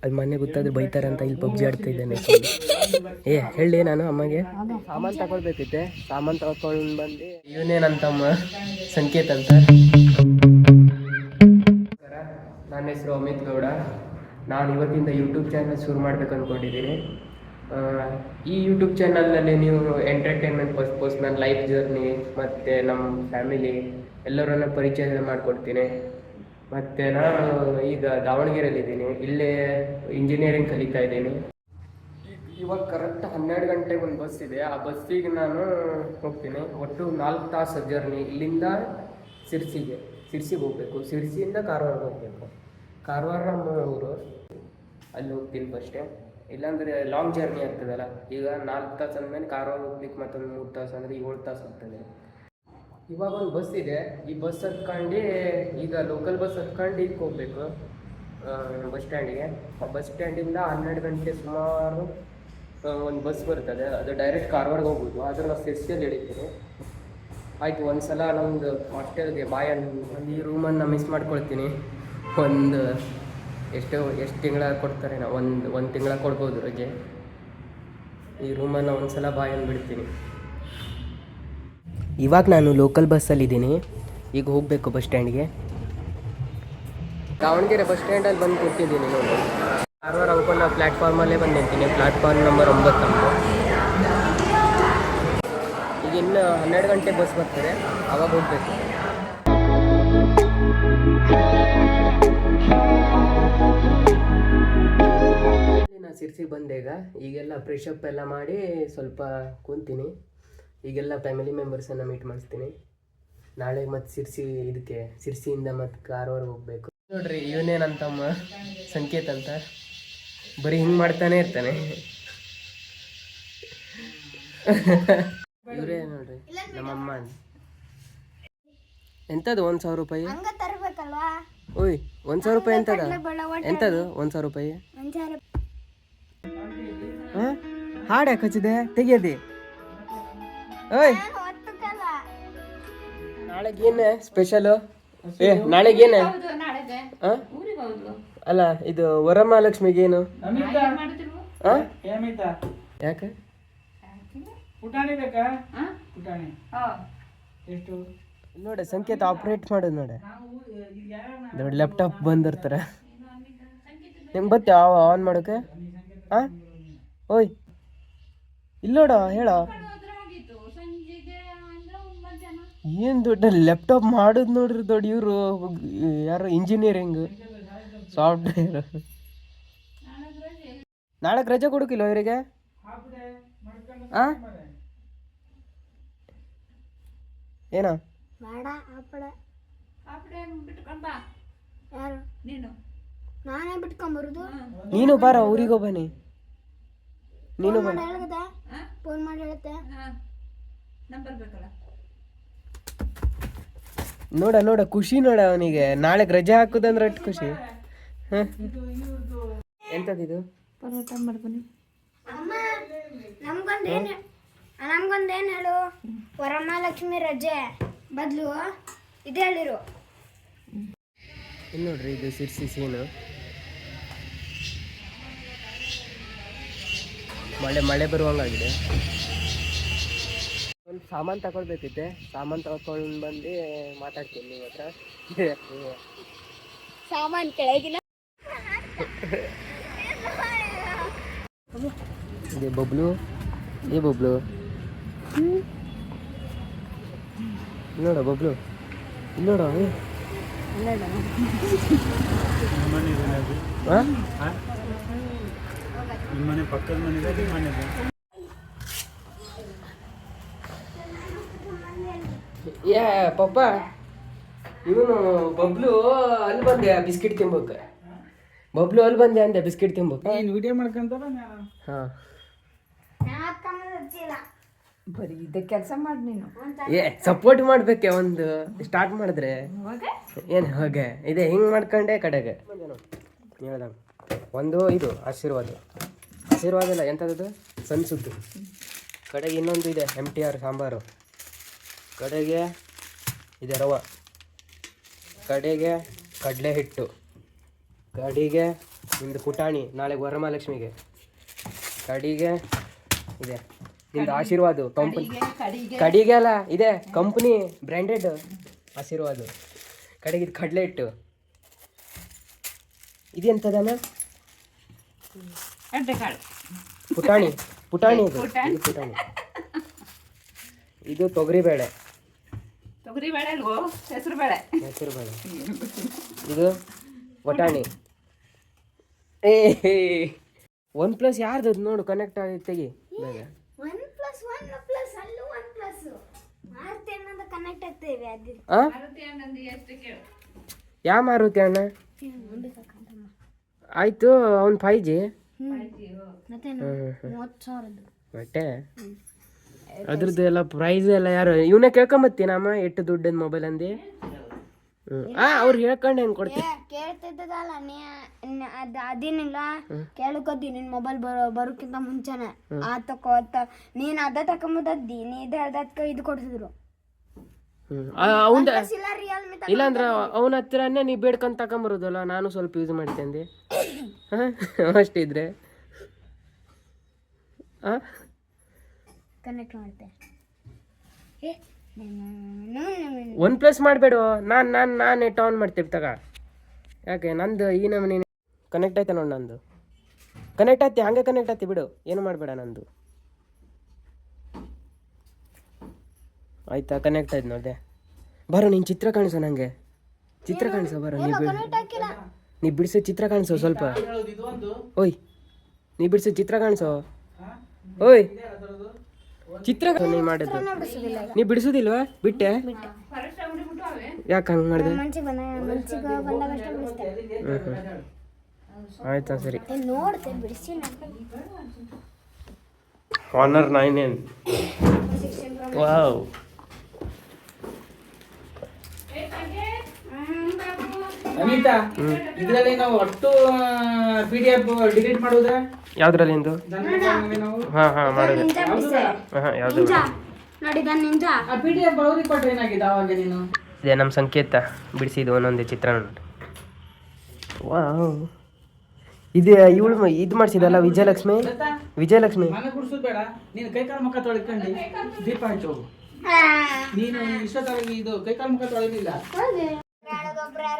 ಅದು ಮೊನ್ನೆ ಗೊತ್ತಾದ್ರೆ ಬೈತಾರೆ ಅಂತ ಇಲ್ಲಿ ಪಬ್ಜಿ ಆಡ್ತಾ ಇದ್ದೇನೆ. ಹೇಳಿ ನಾನು ಅಮ್ಮಗೆ ಸಾಮಾನು ತಗೊಳ್ಬೇಕಿತ್ತೆ. ಸಾಮಾನು ತಗೊಂಡು ಬಂದು ಇವನೇನಂತಮ್ಮ ಸಂಕೇತ್ ಅಂತ. ನನ್ನ ಹೆಸರು ಅಮಿತ್ ಗೌಡ. ನಾನು ಇವತ್ತಿಂದ ಯೂಟ್ಯೂಬ್ ಚಾನಲ್ ಶುರು ಮಾಡ್ಬೇಕು ಅಂದ್ಕೊಂಡಿದ್ದೀನಿ. ಈ ಯೂಟ್ಯೂಬ್ ಚಾನಲ್ನಲ್ಲಿ ನೀವು ಎಂಟರ್ಟೈನ್ಮೆಂಟ್ ಪರ್ಪಸ್ ನನ್ನ ಲೈಫ್ ಜರ್ನಿ ಮತ್ತು ನಮ್ಮ ಫ್ಯಾಮಿಲಿ ಎಲ್ಲರನ್ನ ಪರಿಚಯ ಮಾಡಿಕೊಡ್ತೀನಿ. ಮತ್ತು ನಾನು ಈಗ ದಾವಣಗೆರೆಯಲ್ಲಿದ್ದೀನಿ. ಇಲ್ಲೇ ಇಂಜಿನಿಯರಿಂಗ್ ಕಲಿತಾ ಇದ್ದೀನಿ. ಇವಾಗ ಕರೆಕ್ಟ್ 12 ಗಂಟೆಗೆ ಒಂದು ಬಸ್ ಇದೆ. ಆ ಬಸ್ಸಿಗೆ ನಾನು ಹೋಗ್ತೀನಿ. ಒಟ್ಟು 4 ತಾಸು ಜರ್ನಿ. ಇಲ್ಲಿಂದ ಸಿರ್ಸಿಗೆ ಹೋಗಬೇಕು. ಸಿರ್ಸಿಯಿಂದ ಕಾರವಾರ ಹೋಗಬೇಕು. ಕಾರವಾರ ನಮ್ಮ ಊರು, ಅಲ್ಲಿ ಹೋಗ್ತೀನಿ ಫಸ್ಟೇ. ಇಲ್ಲಾಂದರೆ ಲಾಂಗ್ ಜರ್ನಿ ಆಗ್ತದಲ್ಲ. ಈಗ 4 ತಾಸು ಅಂದಮೇಲೆ ಕಾರವಾರ ಹೋಗ್ಲಿಕ್ಕೆ ಮತ್ತೊಂದು 3 ತಾಸು ಅಂದರೆ 7 ತಾಸು ಆಗ್ತದೆ. ಇವಾಗ ಒಂದು ಬಸ್ ಇದೆ. ಈ ಬಸ್ ಹತ್ಕೊಂಡು ಈಗ ಲೋಕಲ್ ಬಸ್ ಹತ್ಕೊಂಡು ಇದಕ್ಕೆ ಹೋಗ್ಬೇಕು ಬಸ್ ಸ್ಟ್ಯಾಂಡಿಗೆ. ಆ ಬಸ್ ಸ್ಟ್ಯಾಂಡಿಂದ 12 ಗಂಟೆ ಸುಮಾರು ಒಂದು ಬಸ್ ಬರ್ತದೆ. ಅದು ಡೈರೆಕ್ಟ್ ಕಾರವಾರಗೆ ಹೋಗ್ಬೋದು. ಆದರೆ ನಾವು ಸಿರ್ಸಿಯಲ್ಲಿ ಇಳಿತೀನಿ. ಆಯಿತು, ಒಂದು ಸಲ ನಮ್ಮದು ಹಾಸ್ಟೆಲ್ಗೆ ಒಂದು ಈ ರೂಮನ್ನು ಮಿಸ್ ಮಾಡ್ಕೊಳ್ತೀನಿ. ಎಷ್ಟು ತಿಂಗಳ ಕೊಡ್ತಾರೆ ನಾವು ಒಂದು ತಿಂಗಳ ಕೊಡ್ಬೋದು ರಜೆ. ಈ ರೂಮನ್ನು ಒಂದು ಸಲ ಬಿಡ್ತೀನಿ. ಇವಾಗ ನಾನು ಲೋಕಲ್ ಬಸ್ಸಲ್ಲಿದ್ದೀನಿ. ಈಗ ಹೋಗಬೇಕು ಬಸ್ ಸ್ಟ್ಯಾಂಡ್ಗೆ. ದಾವಣಗೆರೆ ಬಸ್ ಸ್ಟ್ಯಾಂಡಲ್ಲಿ ಬಂದು ಕೂತಿದ್ದೀನಿ ನೋಡಿ. ಕಾರವಾರ ಅಂದ್ಕೊಂಡು ನಾವು ಪ್ಲ್ಯಾಟ್ಫಾರ್ಮಲ್ಲೇ ಬಂದು ನಿಂತೀನಿ. ಪ್ಲ್ಯಾಟ್ಫಾರ್ಮ್ ನಂಬರ್ 9 ನಮ್ಮದು. ಈಗ ಇನ್ನು 12 ಗಂಟೆ ಬಸ್ ಬರ್ತಾರೆ, ಆವಾಗ ಹೋಗಬೇಕು. ನಾನು ಸಿರ್ಸಿಗೆ ಬಂದೆ. ಈಗೆಲ್ಲ ಫ್ರೆಶಪ್ ಎಲ್ಲ ಮಾಡಿ ಸ್ವಲ್ಪ ಕೂತೀನಿ. ಈಗೆಲ್ಲ ಫ್ಯಾಮಿಲಿ ಮೆಂಬರ್ಸನ್ನು ಮೀಟ್ ಮಾಡಿಸ್ತೀನಿ. ನಾಳೆ ಮತ್ತು ಸಿರ್ಸಿಯಿಂದ ಮತ್ತು ಕಾರವಾರ ಹೋಗಬೇಕು. ನೋಡ್ರಿ, ಇವನೇನಂತಮ್ಮ ಸಂಕೇತ್ ಅಂತ. ಬರೀ ಹಿಂಗೆ ಮಾಡ್ತಾನೆ ಇರ್ತಾನೆ. ಇವರೇ ನೋಡ್ರಿ ನಮ್ಮಮ್ಮ. ಎಂಥದ್ದು 1,000 ರೂಪಾಯಿ? ಓಯ್ 1,000 ರೂಪಾಯಿ ಎಂಥದ್ದು 1,000 ರೂಪಾಯಿ? ಹಾಂ, ಹಾಡು ಯಾಕೆ ಹಚ್ಚಿದೆ? ತೆಗಿಯದಿ. ಓಯ್, ನಾಳೆಗೇನು ಸ್ಪೆಷಲು? ನಾಳೆಗೇನು? ಅಲ್ಲ, ಇದು ವರಮಹಾಲಕ್ಷ್ಮಿಗೇನು? ಯಾಕೆ ನೋಡ ಸಂಕೇತ ಆಪ್ರೇಟ್ ಮಾಡೋದು ನೋಡ. ದೊಡ್ಡ ಲ್ಯಾಪ್ಟಾಪ್ ಬಂದಿರ್ತಾರೆ. ನಿಮ್ಗೆ ಬತ್ತೆ ಆನ್ ಮಾಡೋಕೆ? ಹಾಂ, ಓಯ್ ಇಲ್ಲೋಡ ಹೇಳ. ಏನು ದೊಡ್ಡ ಲ್ಯಾಪ್ಟಾಪ್ ಮಾಡೋದು ನೋಡ್ರಿ. ದೊಡ್ಡ ಇವರು ಯಾರು ಇಂಜಿನಿಯರಿಂಗ್ ಸಾಫ್ಟ್ವೇರ್. ನಾಳೆ ರಜೆ ಕೊಡೋಕಿಲ್ಲ ಇವರಿಗೆ? ಹಾಂ, ಏನೋ ನೀನು ಬಾರ, ಊರಿಗೆ ಬನ್ನಿ. ನೀನು ಬನ್ನಿ. ನೋಡ ಖುಷಿ ನೋಡ ಅವನಿಗೆ. ನಾಳೆ ರಜೆ ಹಾಕುದಂದ್ರೆ ಅಷ್ಟು ಖುಷಿ. ಎಂತದಿದು? ಪರೋಟ ಮಾಡ್ಬನ್ನಿ. ನಮ್ಗೊಂದೇನು ಹೇಳು? ವರಮಹಾಲಕ್ಷ್ಮಿ ರಜೆ ಬದಲು ಇದು ಹೇಳಿರು. ಇಲ್ಲಿ ನೋಡ್ರಿ, ಇದು ಸಿರ್ಸಿ ಸೀನು. ಮಳೆ ಬರುವಂಗಾಗಿದೆ. ಒಂದು ಸಾಮಾನು ತಗೊಳ್ಬೇಕಿತ್ತೆ. ಸಾಮಾನು ತಗೊಂಡು ಬಂದು ಮಾತಾಡ್ತೀನಿ ನಿಮ್ಮ ಹತ್ರ. ಸಾಮಾನು ಕೆಳಗಿಲ್ಲ. ಇದೆ ಬಬ್ಲು. ನೋಡ ಬಬ್ಲು, ನೋಡ. ನಿಮ್ಮನೆ ಪಕ್ಕದ ಮನೆ. ಪಪ್ಪ, ಇವನು ಬಬ್ಲು ಅಲ್ಲಿ ಬಂದೆ ಬಿಸ್ಕಿಟ್ ತಿಂಬಕ್ಕೆ. ಬಬ್ಲು ಅಲ್ಲಿ ಬಂದೆ ಅಂದೆ ಬಿಸ್ಕಿಟ್ ತಿಂಬಕ್ಕೆ. ವಿಡಿಯೋ ಮಾಡ್ಕೊಂತಾರ. ಹಾಂ, ಬರೀ ಇದೇ ಕೆಲಸ ಮಾಡಿ ನೀನು. ಸಪೋರ್ಟ್ ಮಾಡ್ಬೇಕೆ. ಒಂದು ಸ್ಟಾರ್ಟ್ ಮಾಡಿದ್ರೆ ಏನು ಹಾಗೆ ಇದೆ. ಹಿಂಗೆ ಮಾಡ್ಕೊಂಡೆ ಕಡೆಗೆ ಹೇಳ್ದ. ಒಂದು ಇದು ಆಶೀರ್ವಾದ ಇಲ್ಲ, ಎಂಥದ್ದು ಸಣ್ಣ ಸುದ್ದು. ಕಡೆಗೆ ಇನ್ನೊಂದು ಇದೆ MTR ಸಾಂಬಾರು. ಕಡೆಗೆ ಇದೆ ರವೆ. ಕಡೆಗೆ ಕಡಲೆ ಹಿಟ್ಟು. ಕಡೆಗೆ ನಿಂದು ಪುಟಾಣಿ ನಾಳೆ ವರಮಹಾಲಕ್ಷ್ಮಿಗೆ. ಕಡಿಗೆ ಇದೆ ನಿಂದು ಆಶೀರ್ವಾದ ಕಂಪನಿ. ಕಡಿಗೆ ಅಲ್ಲ ಇದೆ ಕಂಪ್ನಿ ಬ್ರ್ಯಾಂಡೆಡ್ ಆಶೀರ್ವಾದ. ಕಡೆಗೆ ಇದು ಕಡಲೆ ಹಿಟ್ಟು. ಇದೆಂತದಮ್ಮ? ಪುಟಾಣಿ. ಪುಟಾಣಿ ಇದು ಪುಟಾಣಿ. ಇದು ತೊಗರಿಬೇಳೆ. ಅಲ್ವೋ? ಹೆಸರು ಬೇಳೆ. ಇದು ವಟಾಣಿ. ಏ 1+ ಯಾರ್ದು ನೋಡು ಕನೆಕ್ಟ್ ಆಗಿ ತೆಗಿ ಬೇಗ. 1+1+ ಅಲ್ಲೂ 1+. ಮಾರುತಿ ಅನ್ನೋದು ಕನೆಕ್ಟ್ ಆಗ್ತೇವೆ ಅದು. ಯಾವ ಮಾರುತಿ ಅಣ್ಣ? ಆಯ್ತು ಅವ್ನು 5G. ಮತ್ತೆ 30,000 ಬಟ್ಟೆ ಅದ್ರದ್ದು ಎಲ್ಲ ಪ್ರೈಸ್ ಎಲ್ಲ ಯಾರು ಇವನೇ ಕೇಳ್ಕೊಂಬತ್ತೀನಮ್ಮ ಎಷ್ಟು ದುಡ್ಡಿನ ಮೊಬೈಲ್ ಅಂದಿ? ಅವ್ರು ಹೇಳ್ಕೊಂಡು ಏನು ಕೊಡ್ತೀನಿ? ಕೇಳ್ತಿದ್ದದಲ್ಲ ಅದೇನಿಲ್ಲ ಕೇಳ್ಕೊದ್ದಿ ನಿನ್ ಮೊಬೈಲ್ ಬರೋಕ್ಕಿಂತ ಮುಂಚೆನೆ ನೀನ್ ಅದ ತಕೊಂಬುದದ್ದಿ ನೀ ಇದಕ್ಕೆ ಇದು ಕೊಡ್ತಿದ್ರು. ಅವಂದ ಇಲ್ಲಾಂದ್ರೆ ಅವನ ಹತ್ರನೇ ನೀ ಬೇಡ್ಕೊಂಡ್ ತಕೊಂಬರೋದಲ್ಲ. ನಾನು ಸ್ವಲ್ಪ ಯೂಸ್ ಮಾಡ್ತೇನೆ ಅಷ್ಟಿದ್ರೆ ಕನೆಕ್ಟ್ ಮಾಡ್ತೆ. 1+ ಮಾಡಬೇಡ. ನಾನು ನೆಟ್ ಆನ್ ಮಾಡ್ತೀವಿ ತಗ. ಯಾಕೆ ನಂದು ಈ ನಮೂನಿ ಕನೆಕ್ಟ್ ಆಯ್ತಾ ನೋಡಿ. ನಂದು ಕನೆಕ್ಟ್ ಆಯ್ತಿ ಹಂಗೆ ಕನೆಕ್ಟ್ ಆಯ್ತಿ ಬಿಡು. ಏನು ಮಾಡಬೇಡ. ನಂದು ಆಯ್ತಾ ಕನೆಕ್ಟ್ ಆಯ್ತು ನೋಡಿದೆ. ಬರೋ ನೀನು ಚಿತ್ರ ಕಾಣಿಸೋ ನನಗೆ. ಚಿತ್ರ ಕಾಣಿಸೋ ಬರೋ ನೀ ಬಿಡಿಸೋ ಚಿತ್ರ ಕಾಣಿಸೋ ಸ್ವಲ್ಪ. ಓಯ್ ನೀ ಬಿಡಿಸೋ ಚಿತ್ರ ಕಾಣಿಸೋ. ಓಯ್ ಚಿತ್ರ ನೀ ಮಾಡಿದ್ದು ನೀ ಬಿಡಿಸೋದಿಲ್ವಾ? ಬಿಟ್ಟೆ ಯಾಕೆ ಹಂಗೆ ಮಾಡಿದೆ? ಆಯ್ತಾ ಸರಿ. Honor 9N. ವಾವ್. ಅನಿತಾ, ಇದರಲ್ಲಿ ನಾವು ಒಟ್ಟು PDF ಡಿಲೀಟ್ ಮಾಡೋದ ಯಾವ್ದ್ರಲ್ಲಿ ನಿಂದು? ಹಾಂ ಮಾಡೋದು. ಯಾವುದು ಆ PDF ಅವ್ರಿಗೆ ಕೊಟ್ಟರೆ ಏನಾಗಿದೆ ಅವಾಗ ನೀನು? ಇದೇ ನಮ್ಮ ಸಂಕೇತ ಬಿಡಿಸಿದ್ದು ಒಂದೊಂದೇ ಚಿತ್ರ ನೋಡಿ. ವಾವ್. ಇದು ಇವಳು ಇದು ಮಾಡಿಸಿದಲ್ಲ ವಿಜಯಲಕ್ಷ್ಮಿ. ಮನೆ ಗುಡ್ಸೋದು ಬೇಡ, ನೀನು ಕೈಕಾಲು ಮುಖ ತೊಳ್ಕೊಂಡು ದೀಪ ಹಚ್ಚು ಹೋಗು. ನೀನು ಇಷ್ಟೊತ್ತಾಗಿ ಇದು ಕೈಕಾಲು ಮುಖ ತೊಳೆದಿಲ್ಲ.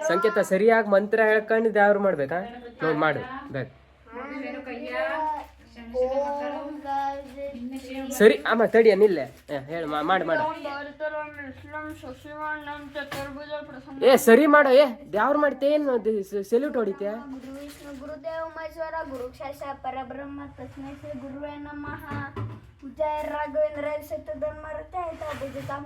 ಸಂಕೇತ ಸರಿಯಾಗಿ ಮಂತ್ರ ಹೇಳ್ಕೊಂಡಿದ್ದು ಯಾರು ಮಾಡ್ಬೇಕಾ? ನೋಡಿ ಮಾಡು ಬೇಕು. ಸರಿ ಅಮ್ಮ ತಡಿಯ ನಿಲ್ಲೆ ಹೇಳು ಮಾಡು. ಏ ಸರಿ ಮಾಡೋ. ಯಾವ್ರು ಮಾಡ್ತೇ ಏನು ಸೆಲ್ಯೂಟ್ ಹೊಡಿತೀಯ? ಗುರುದೇವ ಮಹೇಶ್ವರ ಗುರುಶಾಸ ಪರಬ್ರಹ್ಮ ತಸ್ಮೈ ಶ್ರೀ ಗುರುವೇ ನಮಃ. ಜಯ ರಾಘವೇಂದ್ರ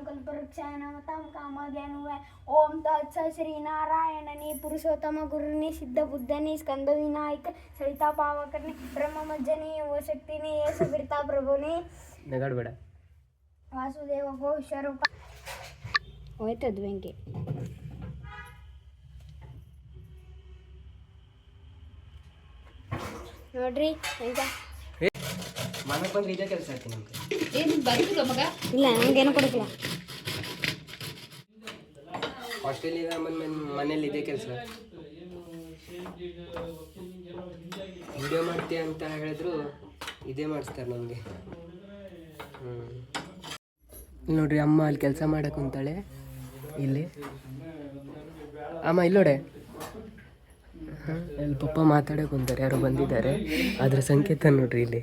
ಕಲ್ಪವೃಕ್ಷಾಯ ನಮತಾಂ ಕಾಮಧೇನುವೆ. ಓಂ ತತ್ಸ ಶ್ರೀ ನಾರಾಯಣನಿ ಪುರುಷೋತ್ತಮ ಗುರುನಿ ಸಿದ್ಧ ಬುದ್ಧನಿ ಸ್ಕಂದ ವಿನಾಯಕ ಸವಿತಾ ಪಾವಕರ್ನಿ ಬ್ರಹ್ಮ ಮಜ್ಜನಿ ಓ ಶಕ್ತಿನಿ ಏ ಸುಬಿರ್ತಾ ಪ್ರಭುನಿ ನಗಾಡ್ಬೇಡ. ವಾಸುದೇವ ಗೋ ಸ್ವರೂಪ ಹೋಯ್ತದ ಬೆಂಕಿ. ನೋಡ್ರಿ ಹೆಂಗ ಮನೆಗೆ ಬಂದ್ರೆ ಇದೇ ಕೆಲಸ ಆಗ್ತೀನಿ ನಮ್ಗೆ. ಇಲ್ಲ ನಮ್ಗೇನು ಕೊಡಕ್ಕಿಲ್ಲ. ಆಸ್ಟ್ರೇಲಿಯಾ ಮನೇಲಿ ಇದೇ ಕೆಲಸ. ವಿಡಿಯೋ ಮಾಡ್ತೀಯ ಅಂತ ಹೇಳಿದ್ರು ಇದೇ ಮಾಡಿಸ್ತಾರೆ ನಮಗೆ. ನೋಡ್ರಿ ಅಮ್ಮ ಅಲ್ಲಿ ಕೆಲಸ ಮಾಡಕ್ಕೆ ಕುಂತಾಳೆ. ಇಲ್ಲಿ ಅಮ್ಮ ಇಲ್ಲೋಡೆ ಅಲ್ಲಿ ಪಪ್ಪ ಮಾತಾಡೋಕೆ ಕುಂತಾರೆ. ಯಾರೋ ಬಂದಿದ್ದಾರೆ. ಅದ್ರ ಸಂಕೇತ ನೋಡ್ರಿ ಇಲ್ಲಿ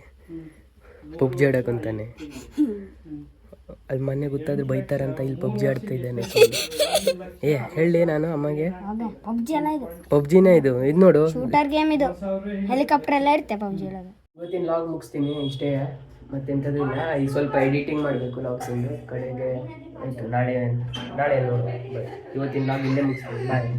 ಪಬ್ಜಿ ಆಡೋಕೆ ಅಂತಾನೆ. ಅಲ್ಲಿ ಮೊನ್ನೆ ಗೊತ್ತಾದ್ರೆ ಬೈತಾರಂತ ಇಲ್ಲಿ ಪಬ್ಜಿ ಆಡ್ತಾ ಇದ್ದಾನೆ. ಹೇಳಿ ನಾನು ಅಮ್ಮಗೆ ಪಬ್ಜಿನೇ ಇದು ನೋಡು ಶೂಟರ್ ಗೇಮ್ ಇದು. ಹೆಲಿಕಾಪ್ಟರ್ ಎಲ್ಲ ಇರುತ್ತೆ ಪಬ್ಜಿ ಒಳಗೆ. ಇವತ್ತಿನ ಲಾಗ್ ಮುಗಿಸ್ತೀನಿ ಇಷ್ಟೇ. ಮತ್ತೆಂಥದ್ದು ಇಲ್ಲ. ಈಗ ಸ್ವಲ್ಪ ಎಡಿಟಿಂಗ್ ಮಾಡಬೇಕು ಲಾಗ್ಸಿಂದು ಕಡೆಗೆ. ಆಯಿತು ನಾಳೆ ನೋಡಿ. ಇವತ್ತಿನ ಲಾಗ್ ಇಲ್ಲೇ ಮುಗಿಸ್ತೀನಿ. ಬಾಯ್.